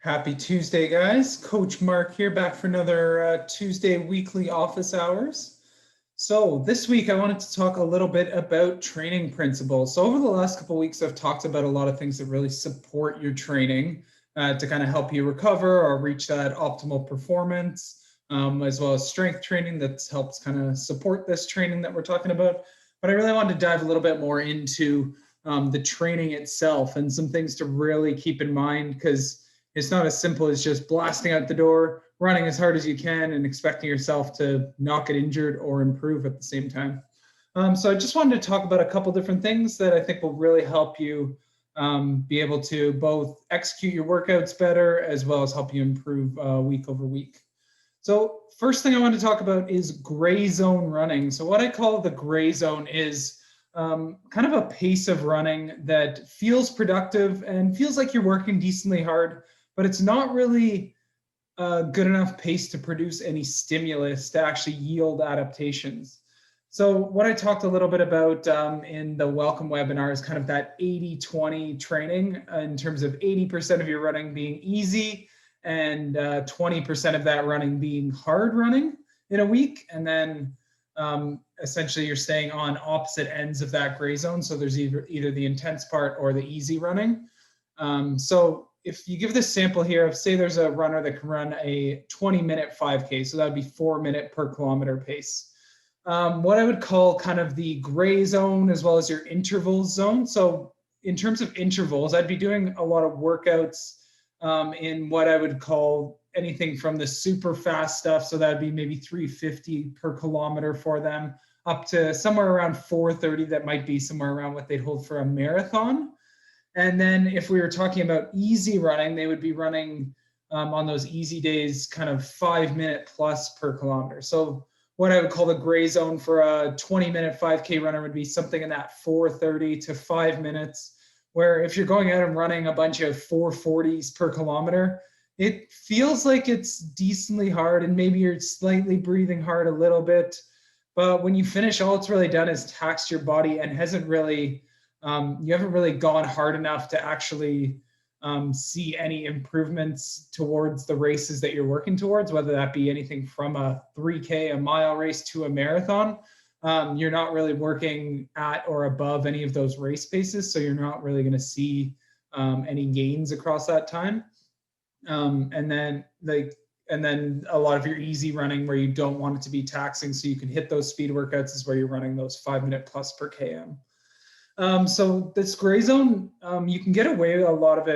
Happy Tuesday, guys. Coach Mark here, back for another Tuesday weekly office hours. So this week I wanted to talk a little bit about training principles. So over the last couple of weeks, I've talked about a lot of things that really support your training to kind of help you recover or reach that optimal performance, as well as strength training that helps kind of support this training that we're talking about. But I really wanted to dive a little bit more into the training itself and some things to really keep in mind, because it's not as simple as just blasting out the door, running as hard as you can, and expecting yourself to not get injured or improve at the same time. So I just wanted to talk about a couple different things that I think will really help you be able to both execute your workouts better as well as help you improve week over week. So first thing I want to talk about is gray zone running. So what I call the gray zone is kind of a pace of running that feels productive and feels like you're working decently hard, but it's not really a good enough pace to produce any stimulus to actually yield adaptations. So what I talked a little bit about in the welcome webinar is kind of that 80-20 training in terms of 80% of your running being easy and 20% of that running being hard running in a week. And then essentially you're staying on opposite ends of that gray zone. So there's either the intense part or the easy running. So if you give this sample here of, say there's a runner that can run a 20-minute 5K, so that would be 4-minute per kilometer pace. What I would call kind of the gray zone as well as your interval zone. So in terms of intervals, I'd be doing a lot of workouts in what I would call anything from the super fast stuff. So that'd be maybe 350 per kilometer for them, up to somewhere around 430. That might be somewhere around what they'd hold for a marathon. And then if we were talking about easy running, they would be running on those easy days kind of 5-minute plus per kilometer. So what I would call the gray zone for a 20-minute 5K runner would be something in that 430 to 5 minutes, where if you're going out and running a bunch of 440s per kilometer, it feels like it's decently hard and maybe you're slightly breathing hard a little bit. But when you finish, all it's really done is taxed your body and hasn't really you haven't really gone hard enough to actually see any improvements towards the races that you're working towards, whether that be anything from a 3K, a mile race, to a marathon. You're not really working at or above any of those race paces, so you're not really going to see any gains across that time. And then a lot of your easy running where you don't want it to be taxing, so you can hit those speed workouts, is where you're running those 5-minute plus per km. So this gray zone, you can get away with a lot of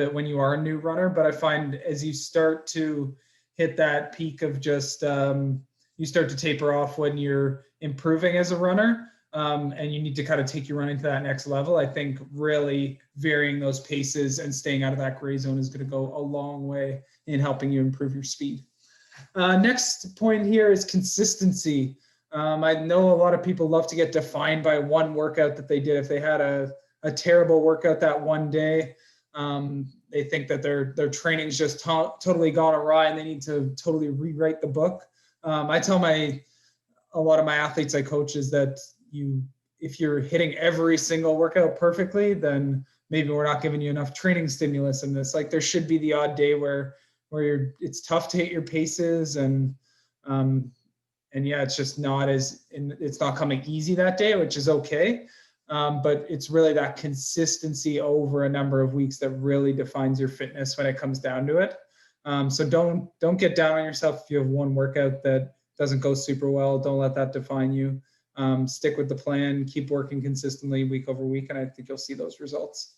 it when you are a new runner, but I find as you start to hit that peak of just, you start to taper off when you're improving as a runner, and you need to kind of take your running to that next level. I think really varying those paces and staying out of that gray zone is going to go a long way in helping you improve your speed. Next point here is consistency. I know a lot of people love to get defined by one workout that they did. If they had a terrible workout that one day, they think that their training's just totally gone awry and they need to totally rewrite the book. I tell a lot of my athletes I coach is that if you're hitting every single workout perfectly, then maybe we're not giving you enough training stimulus in this. Like there should be the odd day where it's tough to hit your paces and yeah, it's just it's not coming easy that day, which is okay. But it's really that consistency over a number of weeks that really defines your fitness when it comes down to it. So don't get down on yourself if you have one workout that doesn't go super well. Don't let that define you. Stick with the plan, keep working consistently week over week, and I think you'll see those results.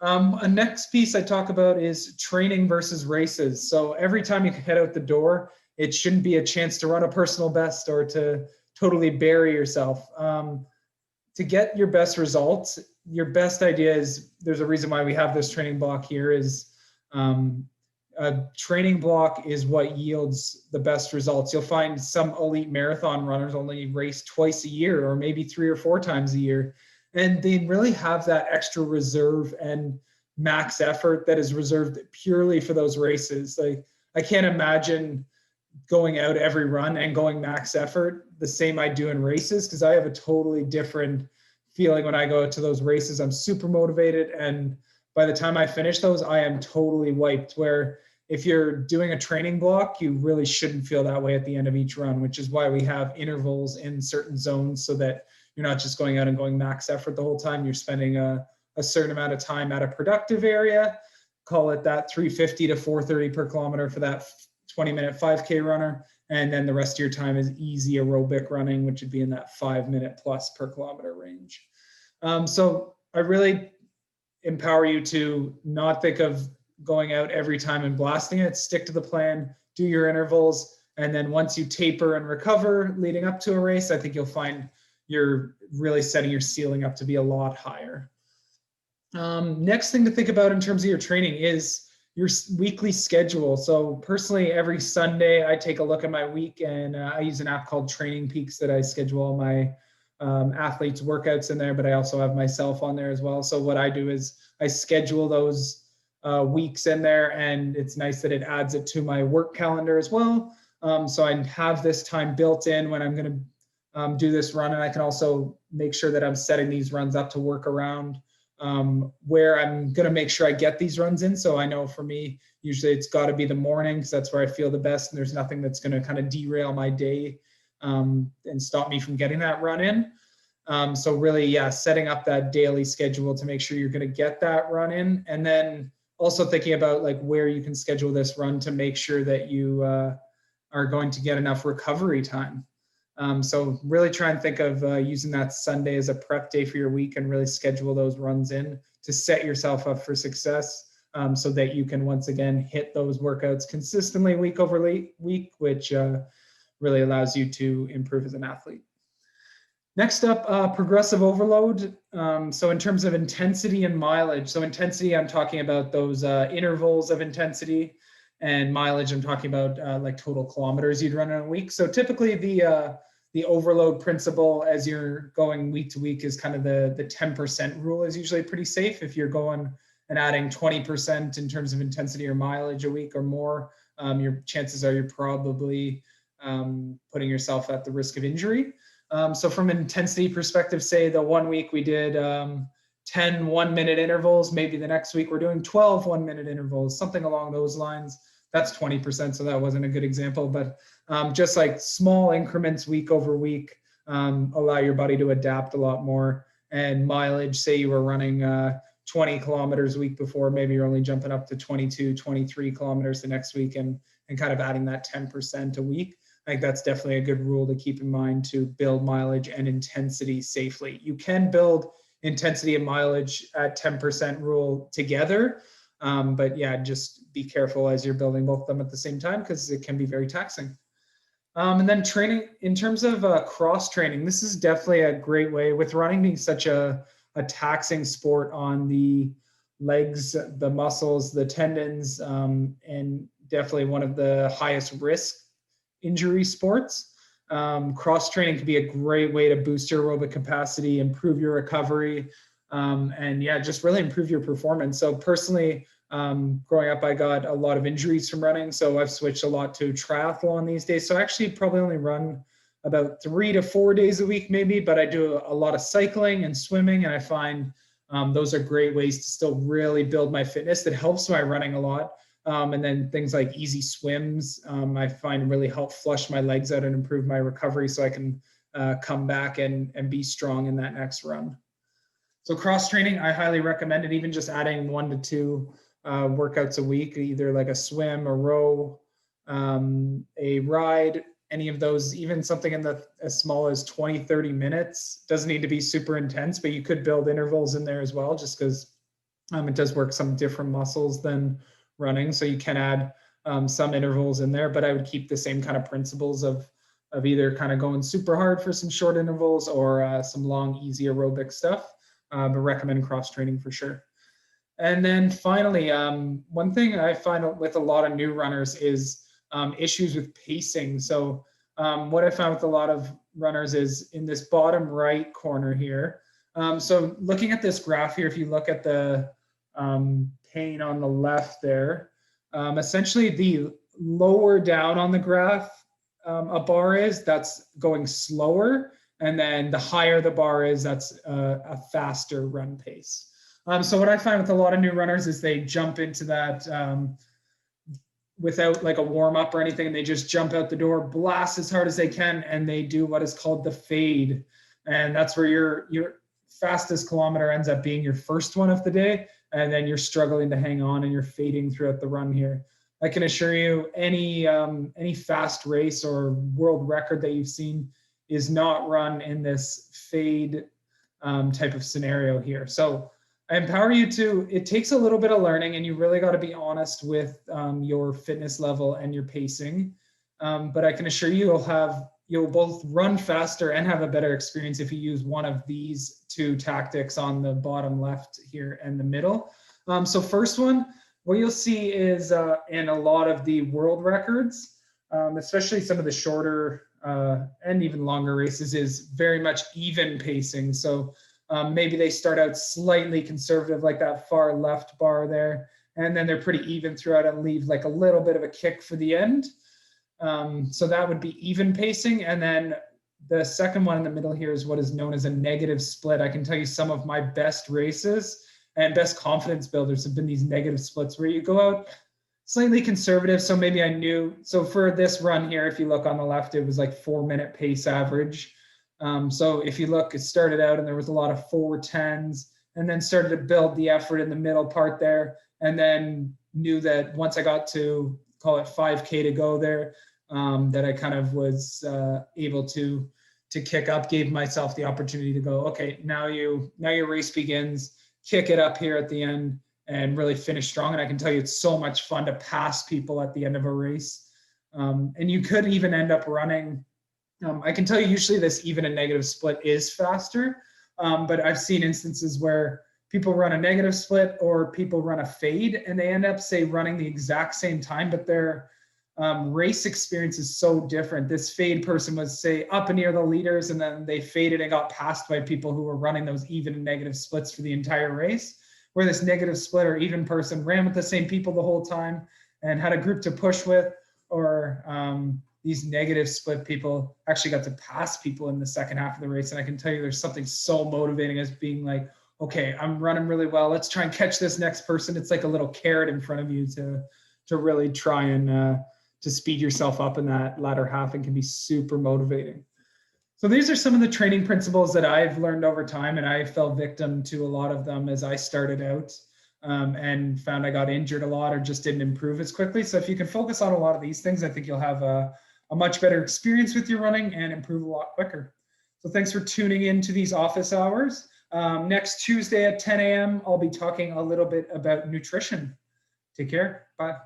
A next piece I talk about is training versus races. So every time you head out the door, it shouldn't be a chance to run a personal best or to totally bury yourself. To get your best results, your best idea is, there's a reason why we have this training block here, is a training block is what yields the best results. You'll find some elite marathon runners only race twice a year or maybe 3 or 4 times a year. And they really have that extra reserve and max effort that is reserved purely for those races. Like I can't imagine going out every run and going max effort the same I do in races, because I have a totally different feeling when I go to those races. I'm super motivated and by the time I finish those, I am totally wiped. Where if you're doing a training block, you really shouldn't feel that way at the end of each run, which is why we have intervals in certain zones so that you're not just going out and going max effort the whole time. You're spending a certain amount of time at a productive area, call it that 350 to 430 per kilometer for that 20-minute 5K runner. And then the rest of your time is easy aerobic running, which would be in that 5-minute plus per kilometer range. So I really empower you to not think of going out every time and blasting it. Stick to the plan, do your intervals, and then once you taper and recover leading up to a race, I think you'll find you're really setting your ceiling up to be a lot higher. Next thing to think about in terms of your training is your weekly schedule. So personally, every Sunday, I take a look at my week, and I use an app called Training Peaks that I schedule all my athletes' workouts in there, but I also have myself on there as well. So what I do is I schedule those weeks in there, and it's nice that it adds it to my work calendar as well. So I have this time built in when I'm going to do this run, and I can also make sure that I'm setting these runs up to work around where I'm going to make sure I get these runs in. So I know for me, usually it's got to be the morning because that's where I feel the best, and there's nothing that's going to kind of derail my day and stop me from getting that run in. So really, yeah, setting up that daily schedule to make sure you're going to get that run in, and then also thinking about like where you can schedule this run to make sure that you are going to get enough recovery time. So really try and think of using that Sunday as a prep day for your week and really schedule those runs in to set yourself up for success so that you can once again hit those workouts consistently week over week, which really allows you to improve as an athlete. Next up, progressive overload. So in terms of intensity and mileage, so intensity, I'm talking about those intervals of intensity, and mileage, I'm talking about like total kilometers you'd run in a week. So typically the overload principle as you're going week to week is kind of the 10% rule is usually pretty safe. If you're going and adding 20% in terms of intensity or mileage a week or more, your chances are you're probably putting yourself at the risk of injury. So from an intensity perspective, say the 1 week we did 10 1-minute intervals, maybe the next week we're doing 12 1-minute intervals, something along those lines. That's 20%, so that wasn't a good example, but just like small increments week over week allow your body to adapt a lot more. And mileage, say you were running 20 kilometers a week before, maybe you're only jumping up to 22, 23 kilometers the next week and kind of adding that 10% a week. I think that's definitely a good rule to keep in mind to build mileage and intensity safely. You can build intensity and mileage at 10% rule together. But yeah, just be careful as you're building both of them at the same time because it can be very taxing. And then training, in terms of cross training, this is definitely a great way with running being such a taxing sport on the legs, the muscles, the tendons, and definitely one of the highest risk injury sports. Cross training can be a great way to boost your aerobic capacity, improve your recovery, and yeah, just really improve your performance. So personally, growing up, I got a lot of injuries from running. So I've switched a lot to triathlon these days. So I actually probably only run about 3 to 4 days a week, maybe, but I do a lot of cycling and swimming. And I find those are great ways to still really build my fitness. That helps my running a lot. And then things like easy swims, I find really help flush my legs out and improve my recovery so I can come back and be strong in that next run. So cross training, I highly recommend it, even just adding 1 to 2 workouts a week, either like a swim, a row, a ride, any of those, even something in as small as 20, 30 minutes. Doesn't need to be super intense, but you could build intervals in there as well, just because it does work some different muscles than running. So you can add some intervals in there, but I would keep the same kind of principles of either kind of going super hard for some short intervals or some long, easy aerobic stuff, but recommend cross training for sure. And then finally, one thing I find with a lot of new runners is issues with pacing. So what I found with a lot of runners is in this bottom right corner here. So looking at this graph here, if you look at the pane on the left there, essentially the lower down on the graph a bar is, that's going slower. And then the higher the bar is, that's a faster run pace. So what I find with a lot of new runners is they jump into that without like a warm up or anything, and they just jump out the door, blast as hard as they can, and they do what is called the fade, and that's where your fastest kilometer ends up being your first one of the day, and then you're struggling to hang on and you're fading throughout the run here. I can assure you, any fast race or world record that you've seen is not run in this fade type of scenario here. So I empower you to, it takes a little bit of learning, and you really got to be honest with your fitness level and your pacing. But I can assure you you'll both run faster and have a better experience if you use one of these two tactics on the bottom left here and the middle. So first one, what you'll see is in a lot of the world records, especially some of the shorter and even longer races, is very much even pacing. So maybe they start out slightly conservative, like that far left bar there, and then they're pretty even throughout and leave like a little bit of a kick for the end. So that would be even pacing. And then the second one in the middle here is what is known as a negative split. I can tell you some of my best races and best confidence builders have been these negative splits where you go out slightly conservative. So maybe so for this run here, if you look on the left, it was like 4-minute pace average. So if you look, it started out and there was a lot of 4:10s, and then started to build the effort in the middle part there, and then knew that once I got to call it 5K to go there, that I kind of was able to kick up, gave myself the opportunity to go, okay, now your race begins, kick it up here at the end and really finish strong. And I can tell you, it's so much fun to pass people at the end of a race. And you could even end up running, I can tell you usually this even a negative split is faster, but I've seen instances where people run a negative split or people run a fade and they end up, say, running the exact same time, but their race experience is so different. This fade person was, say, up near the leaders, and then they faded and got passed by people who were running those even and negative splits for the entire race, where this negative split or even person ran with the same people the whole time and had a group to push with, or these negative split people actually got to pass people in the second half of the race. And I can tell you there's something so motivating as being like, okay, I'm running really well, let's try and catch this next person. It's like a little carrot in front of you to really try and to speed yourself up in that latter half, and can be super motivating. So these are some of the training principles that I've learned over time, and I fell victim to a lot of them as I started out, and found I got injured a lot or just didn't improve as quickly. So if you can focus on a lot of these things, I think you'll have a much better experience with your running and improve a lot quicker. So thanks for tuning in to these office hours. Next Tuesday at 10 a.m., I'll be talking a little bit about nutrition. Take care. Bye.